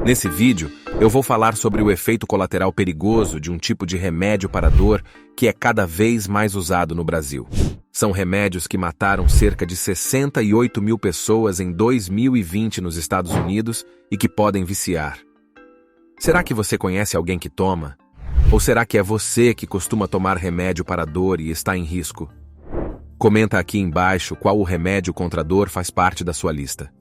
Nesse vídeo, eu vou falar sobre o efeito colateral perigoso de um tipo de remédio para dor que é cada vez mais usado no Brasil. São remédios que mataram cerca de 68 mil pessoas em 2020 nos Estados Unidos e que podem viciar. Será que você conhece alguém que toma? Ou será que é você que costuma tomar remédio para dor e está em risco? Comenta aqui embaixo qual o remédio contra a dor faz parte da sua lista.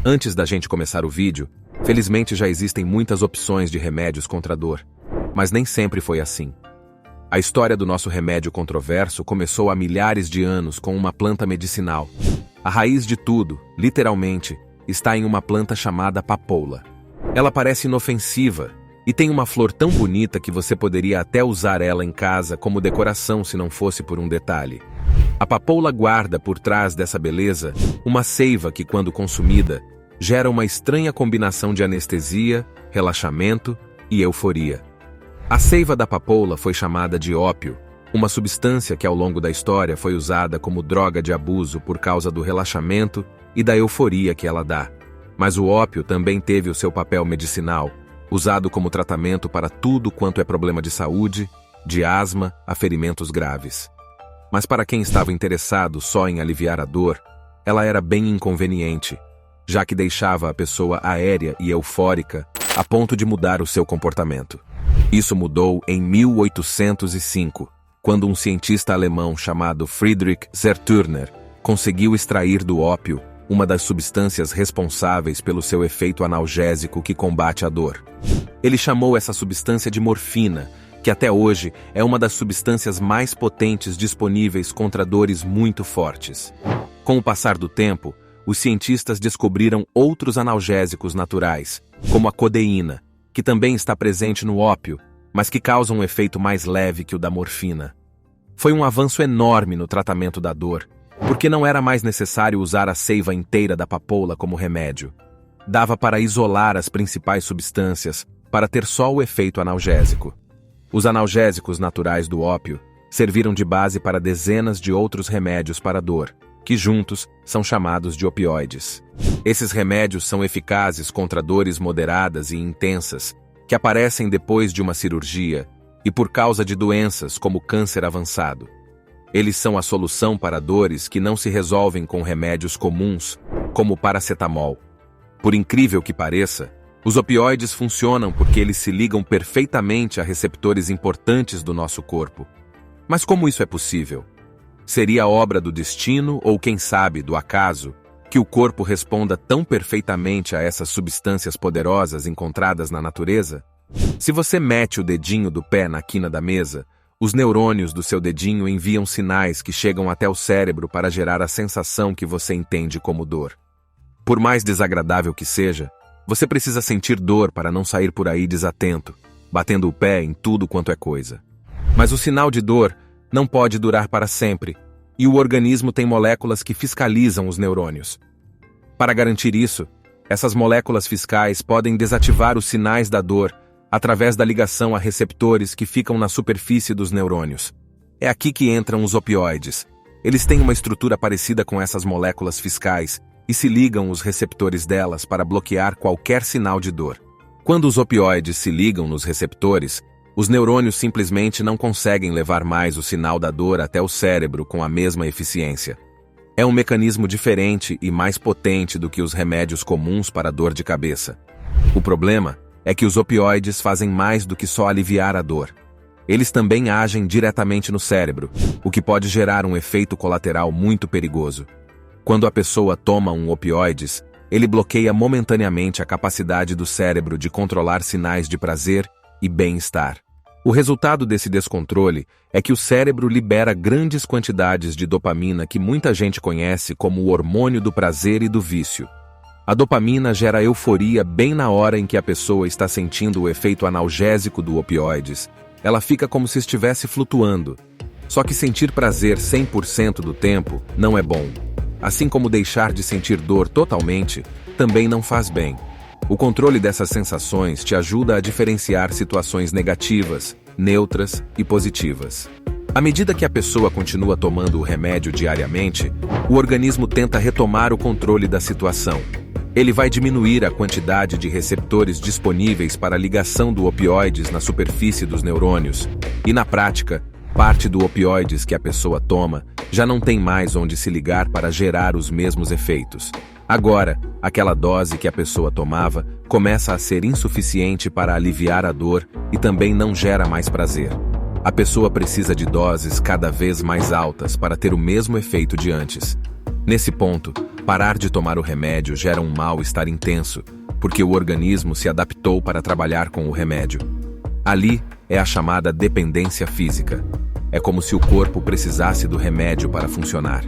Antes da gente começar o vídeo, felizmente já existem muitas opções de remédios contra a dor, mas nem sempre foi assim. A história do nosso remédio controverso começou há milhares de anos com uma planta medicinal. A raiz de tudo, literalmente, está em uma planta chamada papoula. Ela parece inofensiva e tem uma flor tão bonita que você poderia até usar ela em casa como decoração se não fosse por um detalhe. A papoula guarda por trás dessa beleza uma seiva que, quando consumida, gera uma estranha combinação de anestesia, relaxamento e euforia. A seiva da papoula foi chamada de ópio, uma substância que ao longo da história foi usada como droga de abuso por causa do relaxamento e da euforia que ela dá. Mas o ópio também teve o seu papel medicinal, usado como tratamento para tudo quanto é problema de saúde, de asma a ferimentos graves. Mas para quem estava interessado só em aliviar a dor, ela era bem inconveniente, já que deixava a pessoa aérea e eufórica a ponto de mudar o seu comportamento. Isso mudou em 1805, quando um cientista alemão chamado Friedrich Zerturner conseguiu extrair do ópio uma das substâncias responsáveis pelo seu efeito analgésico que combate a dor. Ele chamou essa substância de morfina, que até hoje é uma das substâncias mais potentes disponíveis contra dores muito fortes. Com o passar do tempo, os cientistas descobriram outros analgésicos naturais, como a codeína, que também está presente no ópio, mas que causa um efeito mais leve que o da morfina. Foi um avanço enorme no tratamento da dor, porque não era mais necessário usar a seiva inteira da papoula como remédio. Dava para isolar as principais substâncias para ter só o efeito analgésico. Os analgésicos naturais do ópio serviram de base para dezenas de outros remédios para dor, que juntos são chamados de opioides. Esses remédios são eficazes contra dores moderadas e intensas, que aparecem depois de uma cirurgia e por causa de doenças como câncer avançado. Eles são a solução para dores que não se resolvem com remédios comuns, como o paracetamol. Por incrível que pareça, os opioides funcionam porque eles se ligam perfeitamente a receptores importantes do nosso corpo. Mas como isso é possível? Seria obra do destino ou, quem sabe, do acaso, que o corpo responda tão perfeitamente a essas substâncias poderosas encontradas na natureza? Se você mete o dedinho do pé na quina da mesa, os neurônios do seu dedinho enviam sinais que chegam até o cérebro para gerar a sensação que você entende como dor. Por mais desagradável que seja, você precisa sentir dor para não sair por aí desatento, batendo o pé em tudo quanto é coisa. Mas o sinal de dor não pode durar para sempre, e o organismo tem moléculas que fiscalizam os neurônios. Para garantir isso, essas moléculas fiscais podem desativar os sinais da dor através da ligação a receptores que ficam na superfície dos neurônios. É aqui que entram os opioides. Eles têm uma estrutura parecida com essas moléculas fiscais e se ligam os receptores delas para bloquear qualquer sinal de dor. Quando os opioides se ligam nos receptores, os neurônios simplesmente não conseguem levar mais o sinal da dor até o cérebro com a mesma eficiência. É um mecanismo diferente e mais potente do que os remédios comuns para dor de cabeça. O problema é que os opioides fazem mais do que só aliviar a dor. Eles também agem diretamente no cérebro, o que pode gerar um efeito colateral muito perigoso. Quando a pessoa toma um opioides, ele bloqueia momentaneamente a capacidade do cérebro de controlar sinais de prazer e bem-estar. O resultado desse descontrole é que o cérebro libera grandes quantidades de dopamina que muita gente conhece como o hormônio do prazer e do vício. A dopamina gera euforia bem na hora em que a pessoa está sentindo o efeito analgésico do opioides. Ela fica como se estivesse flutuando. Só que sentir prazer 100% do tempo não é bom. Assim como deixar de sentir dor totalmente, também não faz bem. O controle dessas sensações te ajuda a diferenciar situações negativas, neutras e positivas. À medida que a pessoa continua tomando o remédio diariamente, o organismo tenta retomar o controle da situação. Ele vai diminuir a quantidade de receptores disponíveis para a ligação do opioides na superfície dos neurônios, e na prática, parte do opioides que a pessoa toma já não tem mais onde se ligar para gerar os mesmos efeitos. Agora, aquela dose que a pessoa tomava começa a ser insuficiente para aliviar a dor e também não gera mais prazer. A pessoa precisa de doses cada vez mais altas para ter o mesmo efeito de antes. Nesse ponto, parar de tomar o remédio gera um mal-estar intenso, porque o organismo se adaptou para trabalhar com o remédio. Ali é a chamada dependência física. É como se o corpo precisasse do remédio para funcionar.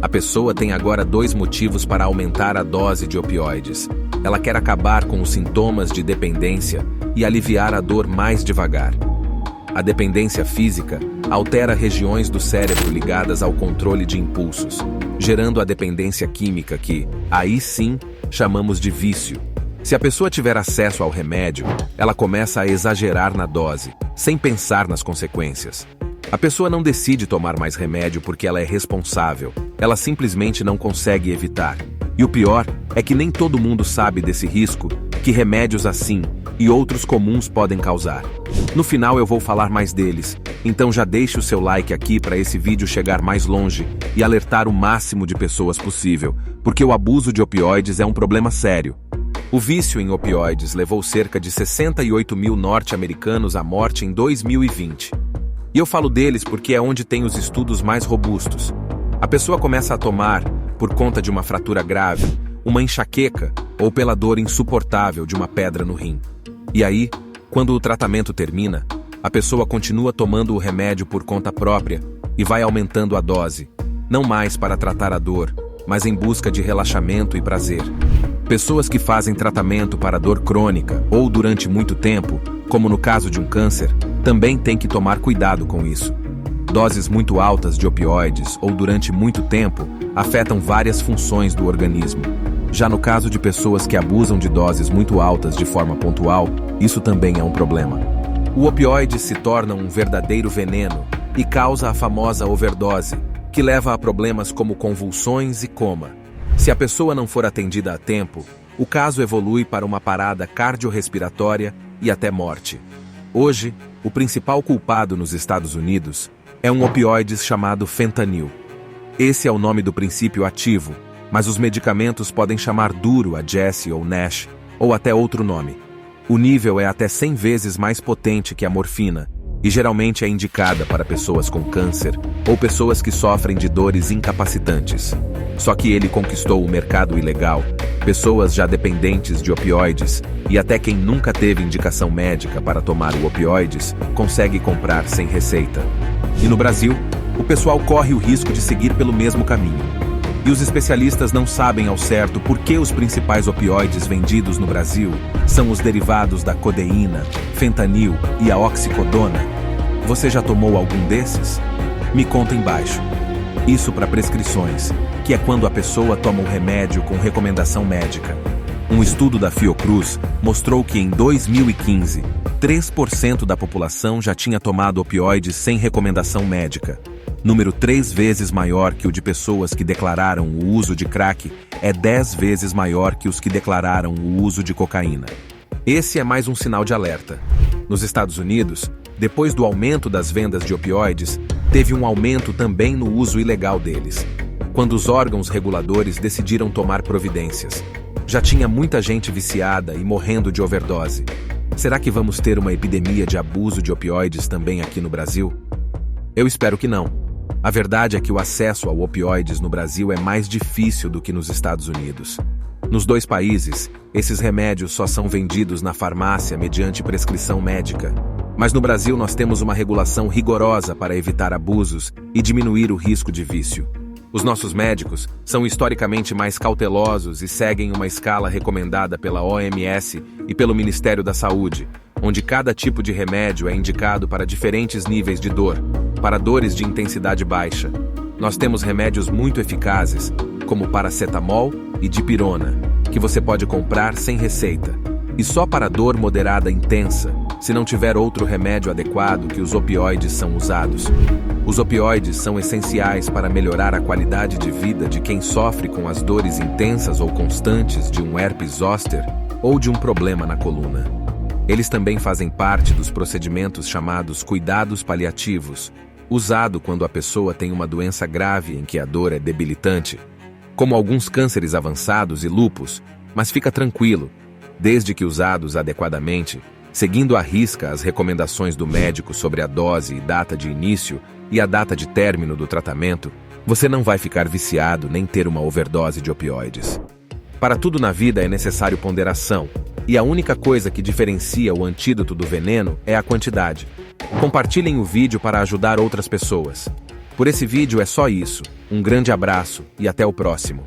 A pessoa tem agora 2 motivos para aumentar a dose de opioides. Ela quer acabar com os sintomas de dependência e aliviar a dor mais devagar. A dependência física altera regiões do cérebro ligadas ao controle de impulsos, gerando a dependência química que, aí sim, chamamos de vício. Se a pessoa tiver acesso ao remédio, ela começa a exagerar na dose, sem pensar nas consequências. A pessoa não decide tomar mais remédio porque ela é responsável, ela simplesmente não consegue evitar. E o pior é que nem todo mundo sabe desse risco que remédios assim e outros comuns podem causar. No final eu vou falar mais deles, então já deixe o seu like aqui para esse vídeo chegar mais longe e alertar o máximo de pessoas possível, porque o abuso de opioides é um problema sério. O vício em opioides levou cerca de 68 mil norte-americanos à morte em 2020. E eu falo deles porque é onde tem os estudos mais robustos. A pessoa começa a tomar por conta de uma fratura grave, uma enxaqueca ou pela dor insuportável de uma pedra no rim. E aí, quando o tratamento termina, a pessoa continua tomando o remédio por conta própria e vai aumentando a dose, não mais para tratar a dor, mas em busca de relaxamento e prazer. Pessoas que fazem tratamento para dor crônica ou durante muito tempo, como no caso de um câncer, também têm que tomar cuidado com isso. Doses muito altas de opioides ou durante muito tempo afetam várias funções do organismo. Já no caso de pessoas que abusam de doses muito altas de forma pontual, isso também é um problema. O opioide se torna um verdadeiro veneno e causa a famosa overdose, que leva a problemas como convulsões e coma. Se a pessoa não for atendida a tempo, o caso evolui para uma parada cardiorrespiratória e até morte. Hoje, o principal culpado nos Estados Unidos é um opioide chamado fentanil. Esse é o nome do princípio ativo, mas os medicamentos podem chamar duro a Jesse ou Nash, ou até outro nome. O nível é até 100 vezes mais potente que a morfina, e geralmente é indicada para pessoas com câncer ou pessoas que sofrem de dores incapacitantes. Só que ele conquistou o mercado ilegal, pessoas já dependentes de opioides e até quem nunca teve indicação médica para tomar o opioides consegue comprar sem receita. E no Brasil, o pessoal corre o risco de seguir pelo mesmo caminho. E os especialistas não sabem ao certo por que os principais opioides vendidos no Brasil são os derivados da codeína, fentanil e a oxicodona. Você já tomou algum desses? Me conta embaixo. Isso para prescrições, que é quando a pessoa toma um remédio com recomendação médica. Um estudo da Fiocruz mostrou que em 2015, 3% da população já tinha tomado opioides sem recomendação médica. Número 3 vezes maior que o de pessoas que declararam o uso de crack é 10 vezes maior que os que declararam o uso de cocaína. Esse é mais um sinal de alerta. Nos Estados Unidos, depois do aumento das vendas de opioides, teve um aumento também no uso ilegal deles, quando os órgãos reguladores decidiram tomar providências. Já tinha muita gente viciada e morrendo de overdose. Será que vamos ter uma epidemia de abuso de opioides também aqui no Brasil? Eu espero que não. A verdade é que o acesso a opioides no Brasil é mais difícil do que nos Estados Unidos. Nos 2 países, esses remédios só são vendidos na farmácia mediante prescrição médica. Mas no Brasil nós temos uma regulação rigorosa para evitar abusos e diminuir o risco de vício. Os nossos médicos são historicamente mais cautelosos e seguem uma escala recomendada pela OMS e pelo Ministério da Saúde, onde cada tipo de remédio é indicado para diferentes níveis de dor, para dores de intensidade baixa. Nós temos remédios muito eficazes, como paracetamol e dipirona, que você pode comprar sem receita. E só para dor moderada intensa, se não tiver outro remédio adequado que os opioides são usados. Os opioides são essenciais para melhorar a qualidade de vida de quem sofre com as dores intensas ou constantes de um herpes zoster ou de um problema na coluna. Eles também fazem parte dos procedimentos chamados cuidados paliativos, usado quando a pessoa tem uma doença grave em que a dor é debilitante, como alguns cânceres avançados e lúpus, mas fica tranquilo, desde que usados adequadamente, seguindo à risca as recomendações do médico sobre a dose e data de início e a data de término do tratamento, você não vai ficar viciado nem ter uma overdose de opioides. Para tudo na vida é necessário ponderação, e a única coisa que diferencia o antídoto do veneno é a quantidade. Compartilhem o vídeo para ajudar outras pessoas. Por esse vídeo é só isso. Um grande abraço e até o próximo.